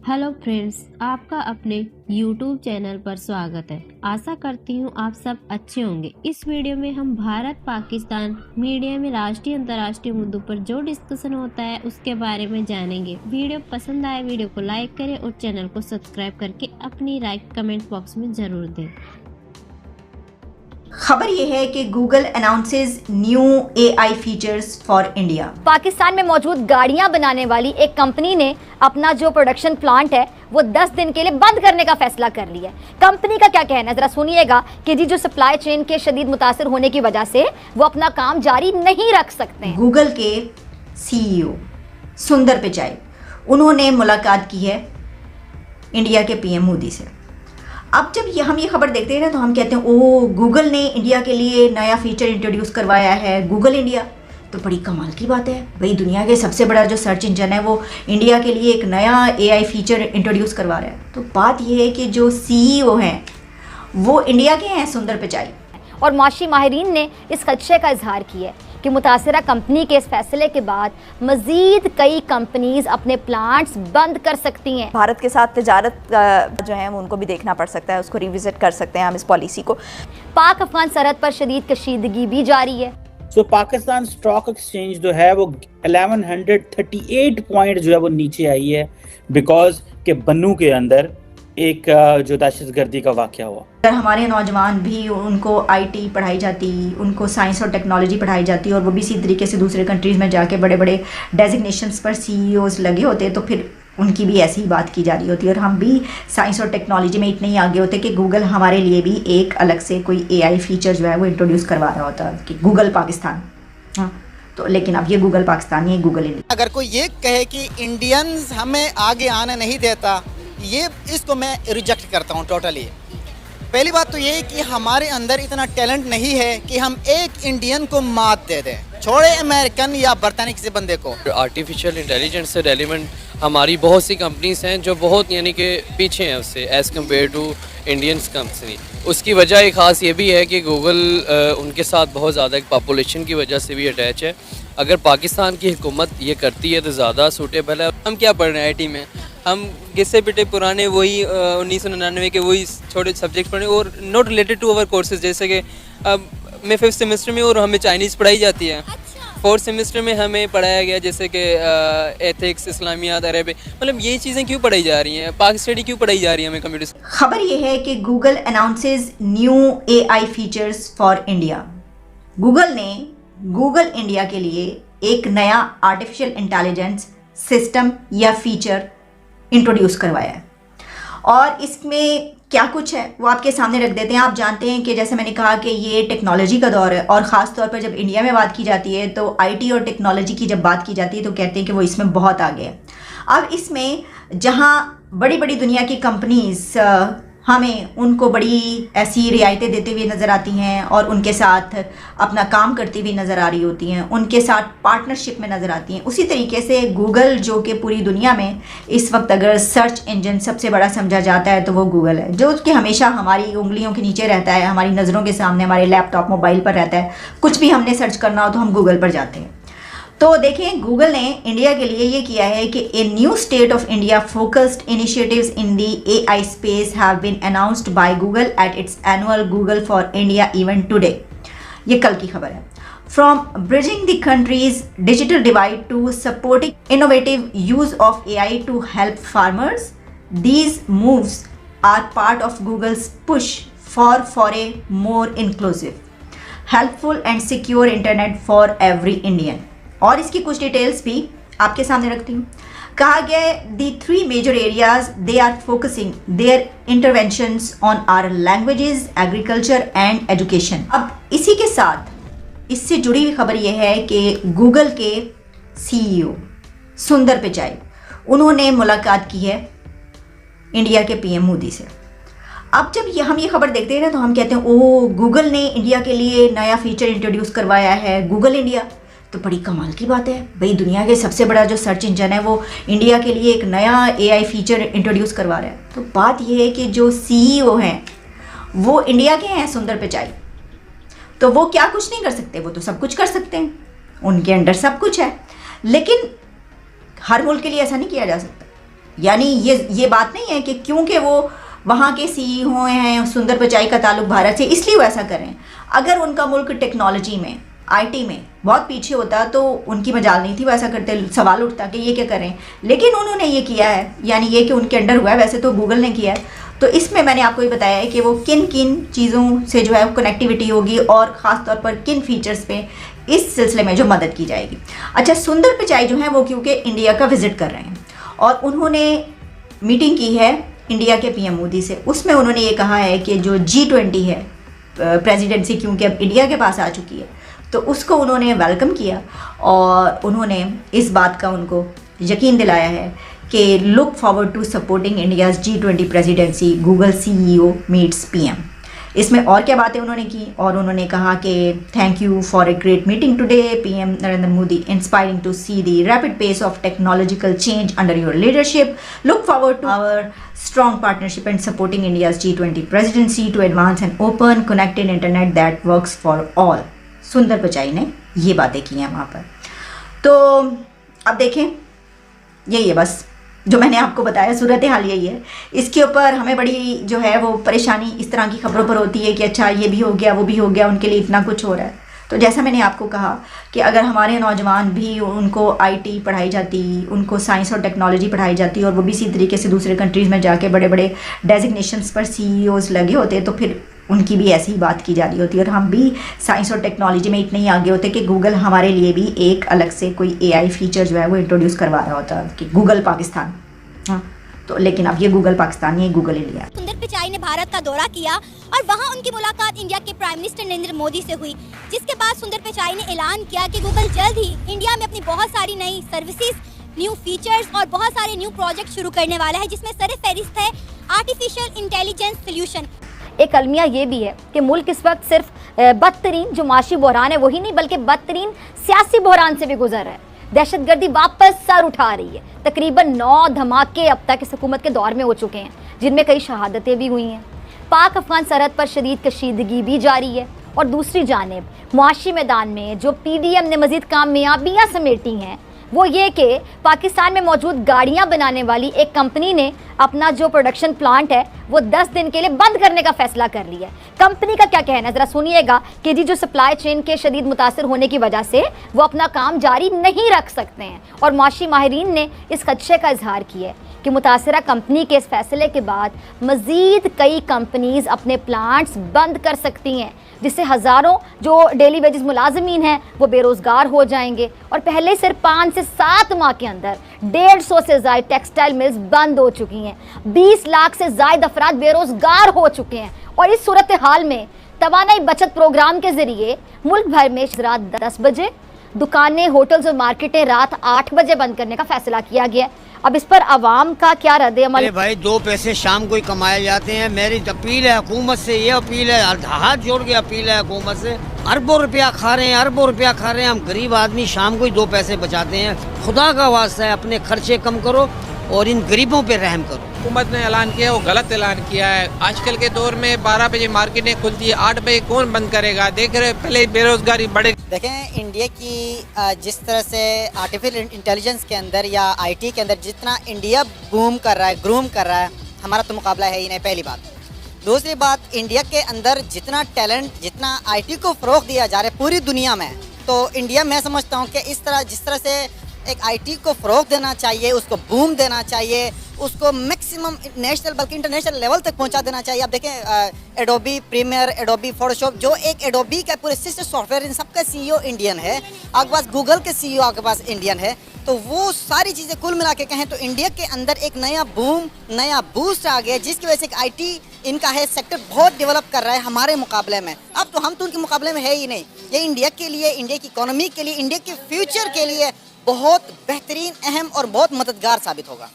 Hello friends, आपका अपने YouTube channel पर स्वागत है। आशा करती हूँ आप सब अच्छे होंगे। इस वीडियो में हम भारत पाकिस्तान मीडिया में राष्ट्रीय अंतर्राष्ट्रीय मुद्दों पर जो डिस्कशन होता है उसके बारे में जानेंगे। वीडियो पसंद आए वीडियो को लाइक करें और चैनल को सब्सक्राइब करके अपनी राय कमेंट बॉक्स में जरूर दें। खबर यह है कि Google announces new AI features for India. Pakistan में मौजूद गाड़ियां बनाने वाली एक कंपनी ने अपना जो प्रोडक्शन प्लांट है वो 10 दिन के लिए बंद करने का फैसला कर लिया है। कंपनी का क्या कहना है, जरा सुनिएगा कि जी जो सप्लाई चेन के शदीद मुतासर होने की वजह से वो अपना काम जारी नहीं रख सकते हैं। गूगल के CEO सुंदर पिचाई उन्होंने मुलाकात की है इंडिया के PM मोदी से। अब जब हम ये खबर देखते हैं ना तो हम कहते हैं ओ गूगल ने इंडिया के लिए नया फीचर इंट्रोड्यूस करवाया है, गूगल इंडिया। तो बड़ी कमाल की बात है भाई, दुनिया के सबसे बड़ा जो सर्च इंजन है वो इंडिया के लिए एक नया AI फीचर इंट्रोड्यूस करवा रहा है। तो बात यह है कि जो CEO हैं वो इंडिया के हैं, सुंदर पिचाई। और माशी माहिरीन ने इस खदशे का इजहार किया है कि मुतासिरा कंपनी के इस फैसले के बाद मजीद कई कंपनीज अपने प्लांट्स बंद कर सकती हैं। भारत के साथ तिजारत जो है उनको भी देखना पड़ सकता है, उसको रिविजिट कर सकते हैं हम इस पॉलिसी को। पाक अफगान सरहद पर शदीद कशीदगी भी जारी है। पाकिस्तान स्टॉक एक्सचेंज जो है वो 1138 पॉइंट जो है वो नीचे आई है बिकॉज के बन्नू के अंदर एक जो दहशतगर्दी का वाकया हुआ। अगर हमारे नौजवान भी उनको IT पढ़ाई जाती, उनको साइंस और टेक्नोलॉजी पढ़ाई जाती और वो भी इसी तरीके से दूसरे कंट्रीज़ में जाके बड़े बड़े डेजिग्नेशंस पर CEOs लगे होते तो फिर उनकी भी ऐसी ही बात की जा रही होती और हम भी साइंस और टेक्नोलॉजी में इतने ही आगे होते कि गूगल हमारे लिए भी एक अलग से कोई AI फीचर जो है वो इंट्रोड्यूस करवा रहा होता कि गूगल पाकिस्तान। हाँ, तो लेकिन अब ये गूगल पाकिस्तान नहीं है, गूगल इंडिया। अगर कोई ये कहे कि इंडियंस हमें आगे आने नहीं देता, ये इसको मैं रिजेक्ट करता हूँ टोटली। पहली बात तो ये है कि हमारे अंदर इतना टैलेंट नहीं है कि हम एक इंडियन को मात दे दें, छोड़े अमेरिकन या बरतानी किसी बंदे को। आर्टिफिशियल इंटेलिजेंस से रेलिवेंट हमारी बहुत सी कंपनीज हैं जो बहुत यानी कि पीछे हैं उससे as compare to Indians company. उसकी वजह एक ख़ास ये भी है कि गूगल उनके साथ बहुत ज़्यादा एक पॉपुलेशन की वजह से भी अटैच है। अगर पाकिस्तान की हुकूमत ये करती है तो ज़्यादा सूटेबल है। हम क्या पढ़ रहे हैं IT में, हम किससे पिटे पुराने वही 1999 के वही छोटे सब्जेक्ट पढ़े और not related to our courses. जैसे कि अब मैं 5th सेमेस्टर में और हमें चाइनीज़ पढ़ाई जाती है। 4th सेमेस्टर में हमें पढ़ाया गया जैसे कि एथिक्स, इस्लामियात, अरब, मतलब ये चीज़ें क्यों पढ़ाई जा रही हैं, पाक स्टडी क्यों पढ़ाई जा रही है हमें कंप्यूटर। खबर यह है कि Google announces new AI features for India. Google ने गूगल इंडिया के लिए एक नया आर्टिफिशियल इंटेलिजेंस सिस्टम या फीचर इंट्रोड्यूस करवाया है और इसमें क्या कुछ है वो आपके सामने रख देते हैं। आप जानते हैं कि जैसे मैंने कहा कि ये टेक्नोलॉजी का दौर है और ख़ास तौर पर जब इंडिया में बात की जाती है तो IT और टेक्नोलॉजी की जब बात की जाती है तो कहते हैं कि वो इसमें बहुत आगे है। अब इसमें जहाँ बड़ी बड़ी दुनिया की कंपनीज हमें उनको बड़ी ऐसी रियायतें देते हुए नज़र आती हैं और उनके साथ अपना काम करती हुई नज़र आ रही होती हैं, उनके साथ पार्टनरशिप में नज़र आती हैं। उसी तरीके से गूगल जो कि पूरी दुनिया में इस वक्त अगर सर्च इंजन सबसे बड़ा समझा जाता है तो वो गूगल है, जो कि हमेशा हमारी उंगलियों के नीचे रहता है, हमारी नज़रों के सामने, हमारे लैपटॉप मोबाइल पर रहता है। कुछ भी हमने सर्च करना हो तो हम गूगल पर जाते हैं। तो देखें, गूगल ने इंडिया के लिए ये किया है कि a new state of India focused initiatives in the AI space have been announced by Google at its annual Google for India event today. ये कल की खबर है। From bridging the country's digital divide to supporting innovative use of AI to help farmers, these moves are part of Google's push for a more inclusive, helpful and secure internet for every Indian. और इसकी कुछ details भी आपके सामने रखती हूँ। कहा गया है the 3 major areas they are focusing their interventions on our languages, agriculture and education. अब इसी के साथ इससे जुड़ी हुई खबर यह है कि गूगल के CEO सुंदर पिचाई उन्होंने मुलाकात की है इंडिया के PM मोदी से। अब जब हम ये खबर देखते हैं ना तो हम कहते हैं ओ गूगल ने इंडिया के लिए नया फीचर इंट्रोड्यूस करवाया है, गूगल इंडिया। तो बड़ी कमाल की बात है भाई, दुनिया के सबसे बड़ा जो सर्च इंजन है वो इंडिया के लिए एक नया AI फीचर इंट्रोड्यूस करवा रहा है। तो बात यह है कि जो CEO हैं वो इंडिया के हैं, सुंदर पिचाई। तो वो क्या कुछ नहीं कर सकते, वो तो सब कुछ कर सकते हैं, उनके अंडर सब कुछ है। लेकिन हर मुल्क के लिए ऐसा नहीं किया जा सकता। यानी ये बात नहीं है कि क्योंकि वो वहाँ के CEO हैं, सुंदर पिचाई का ताल्लुक भारत से, इसलिए वो ऐसा करें। अगर उनका मुल्क टेक्नोलॉजी में, IT में बहुत पीछे होता तो उनकी मजाल नहीं थी वो ऐसा करते, सवाल उठता कि ये क्या करें। लेकिन उन्होंने ये किया है, यानी ये कि उनके अंडर हुआ है, वैसे तो गूगल ने किया है। तो इसमें मैंने आपको ये बताया है कि वो किन किन चीज़ों से जो है कनेक्टिविटी होगी और ख़ास तौर पर किन फीचर्स पे इस सिलसिले में जो मदद की जाएगी। अच्छा, सुंदर पिचाई जो है वो क्योंकि इंडिया का विज़िट कर रहे हैं और उन्होंने मीटिंग की है इंडिया के PM मोदी से। उसमें उन्होंने ये कहा है कि जो G20 है प्रेसिडेंसी, क्योंकि अब इंडिया के पास आ चुकी है, तो उसको उन्होंने वेलकम किया और उन्होंने इस बात का उनको यकीन दिलाया है कि look forward to supporting India's G20 presidency, Google CEO meets PM। इसमें और क्या बातें उन्होंने की, और उन्होंने कहा कि thank you for a great meeting today PM Narendra Modi, inspiring to see the rapid pace of technological change under your leadership, look forward to our strong partnership and supporting India's G20 presidency to advance an open connected internet that works for all। सुंदर पिचाई ने ये बातें की हैं वहाँ पर। तो अब देखें, यही है बस जो मैंने आपको बताया, सूरत हाल यही है। इसके ऊपर हमें बड़ी जो है वो परेशानी इस तरह की खबरों पर होती है कि अच्छा ये भी हो गया, वो भी हो गया, उनके लिए इतना कुछ हो रहा है। तो जैसा मैंने आपको कहा कि अगर हमारे नौजवान भी, उनको IT पढ़ाई जाती, उनको साइंस और टेक्नोलॉजी पढ़ाई जाती और वो भी इसी तरीके से दूसरे कंट्रीज़ में जाके बड़े बड़े डेजिग्नेशंस पर CEOs लगे होते, तो फिर उनकी भी ऐसी ही बात की जा रही होती और हम भी साइंस और टेक्नोलॉजी में इतने ही आगे होते कि गूगल हमारे लिए भी एक अलग से कोई AI फीचर जो है वो इंट्रोड्यूस करवा रहा होता कि गूगल पाकिस्तान। हाँ, तो लेकिन अब ये गूगल पाकिस्तान नहीं, गूगल इंडिया। सुंदर पिचाई ने भारत का दौरा किया और वहां उनकी मुलाकात इंडिया के प्राइम मिनिस्टर नरेंद्र मोदी से हुई, जिसके बाद सुंदर पिचाई ने ऐलान किया कि गूगल जल्द ही इंडिया में अपनी बहुत सारी नई सर्विसेज, न्यू फीचर्स और बहुत सारे न्यू प्रोजेक्ट शुरू करने वाला है, जिसमें सरफहरिस्त है आर्टिफिशियल इंटेलिजेंस सोल्यूशन। एक अलमिया ये भी है कि मुल्क इस वक्त सिर्फ बदतरीन जो माशी बहरान है वही नहीं, बल्कि बदतरीन सियासी बहरान से भी गुजर रहा है। दहशतगर्दी वापस सर उठा रही है। तकरीबन 9 धमाके अब तक इस हुकूमत के दौर में हो चुके हैं, जिनमें कई शहादतें भी हुई हैं। पाक अफगान सरहद पर शदीद कशीदगी भी जारी है और दूसरी जानिब मुआशी मैदान में जो PDM ने मजीद कामयाबियाँ समेटी हैं वो ये कि पाकिस्तान में मौजूद गाड़ियाँ बनाने वाली एक कंपनी ने अपना जो प्रोडक्शन प्लांट है वो 10 दिन के लिए बंद करने का फैसला कर लिया है। कंपनी का क्या कहना है ज़रा सुनिएगा कि जी जो सप्लाई चेन के शदीद मुतासर होने की वजह से वो अपना काम जारी नहीं रख सकते हैं और माशी माहिरीन ने इस खदशे का इजहार किया है कि मुतासरा कंपनी के इस फैसले के बाद मज़ीद कई कंपनीज़ अपने प्लांट्स बंद कर सकती हैं, जिससे हज़ारों जो डेली वेजेस मुलाजमीन हैं वो बेरोज़गार हो जाएंगे। और पहले सिर्फ 5 से 7 माह के अंदर 150 से ज़ायद टेक्सटाइल मिल्स बंद हो चुकी हैं, 20 लाख से ज़ायद अफराद बेरोज़गार हो चुके हैं। और इस सूरत हाल में तवानाई बचत प्रोग्राम के ज़रिए मुल्क भर में रात 10 बजे दुकानें, होटल्स और मार्केटें रात 8 बजे बंद करने का फैसला किया गया। अब इस पर आवाम का क्या रद्द अमल? भाई 2 पैसे शाम को ही कमाए जाते हैं। मेरी अपील है हुकूमत से, ये अपील है, हाथ जोड़ के अपील है हुकूमत से। अरबों रुपया खा रहे हैं, अरबों रुपया खा रहे हैं। हम गरीब आदमी शाम को ही 2 पैसे बचाते हैं। खुदा का वास्ता है अपने खर्चे कम करो और इन गरीबों पे रहम करो। हुकूमत ने ऐलान किया वो गलत ऐलान किया है। आजकल के दौर में 12 बजे मार्केटें खुलती है, 8 बजे कौन बंद करेगा? देख रहे पहले बेरोजगारी बढ़े। देखें इंडिया की जिस तरह से आर्टिफिशियल इंटेलिजेंस के अंदर या IT के अंदर जितना इंडिया बूम कर रहा है, ग्रूम कर रहा है, हमारा तो मुकाबला है ही नहीं, पहली बात। दूसरी बात, इंडिया के अंदर जितना टैलेंट, जितना IT को फ़रोग़ दिया जा रहा है पूरी दुनिया में, तो इंडिया मैं समझता हूँ कि जिस तरह से एक IT को फ़रोग़ देना चाहिए, उसको बूम देना चाहिए, उसको मैक्सिमम नेशनल बल्कि इंटरनेशनल लेवल तक पहुंचा देना चाहिए। आप देखें एडोबी प्रीमियर, एडोबी फोटोशॉप, जो एक एडोबी का पूरे सिस्टम सॉफ्टवेयर, इन सबका CEO इंडियन है। आपके पास गूगल के CEO आपके पास इंडियन है। तो वो सारी चीज़ें कुल मिला के कहें तो इंडिया के अंदर एक नया बूम, नया बूस्ट आ गया, जिसकी वजह से IT इनका है सेक्टर बहुत डेवलप कर रहा है हमारे मुकाबले में। अब तो हम तो उनके मुकाबले में है ही नहीं। ये इंडिया के लिए, इंडिया की इकोनॉमी के लिए, इंडिया के फ्यूचर के लिए बहुत बेहतरीन, अहम और बहुत मददगार साबित होगा।